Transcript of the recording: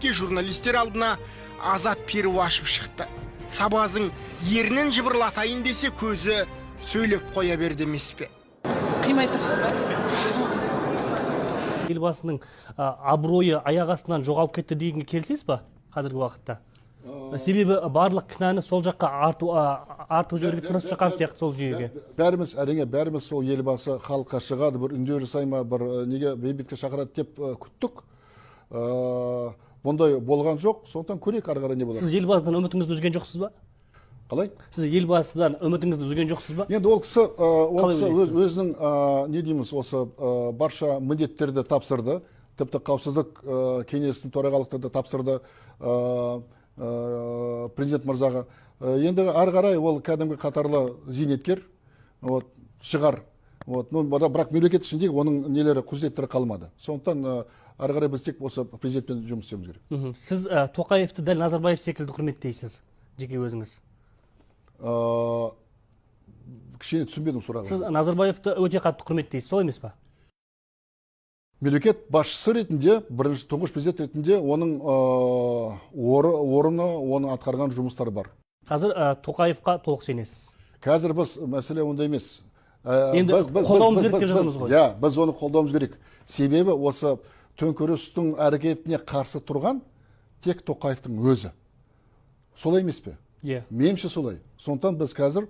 Журналистер алдына Азат Перуашев шықты. Сабазың ерінен жыбырлатайын десе көзі сөйлеп қоя берді емес пе? Қимай тұрсыз ба? Елбасының абыройы аяқ астынан жоғалып кетті дегенге келсіз ба қазіргі уақытта? Себебі барлық кінәні сол жаққа артып жіберуге тырысып жатқан сияқты сол жүйеге. Бәріміз сол елбасы халыққа шығады, бір үндеу жасай ма, бір неге бейбітке шақырады деп күттік. Бұндай болған жоқ, сондықтан көрейік ары қарай не болады. Сіз елбасыдан үмітіңізді үзген жоқсыз ба? Қалай? Сіз елбасыдан үмітіңізді үзген жоқсыз ба? Енді ол кісі өзінің не дейміз, осы барша міндеттерді тапсырды, тіпті қауіпсіздік кеңесінің төрағалықты тапсырды президент мырзаға. Енді ары қарай ол кәдімгі қатарлы зейнеткер шығар. Бірақ мемлекет ішіндегі оның нелері құзыреттері қалмады. Сондықтан ары қарай біз тек осы президентпен жұмыс істеуіміз керек. Сіз Тоқаевты дәл Назарбаев секілді құрметтейсіз, жеке өзіңіз? Кішкене түсінбедім сұрағыңызды. Сіз Назарбаевты өте қатты құрметтейсіз, сол емес па? Мемлекет басшысы ретінде, бірінші тұңғыш президент ретінде оның орны, оның атқарған жұмыстары бар. Қазір Тоқаевқа толық сенесіз? Қазір біз мәселе онда емес. Енді қолдауымыз керек деп жатырмыз ғой. Біз оны қолдауымыз керек. Себебі осы төңкерістің әрекетіне қарсы тұрған тек Тоқаевтың өзі. Солай емес пе? Иә. Меніңше солай. Сондықтан біз қазір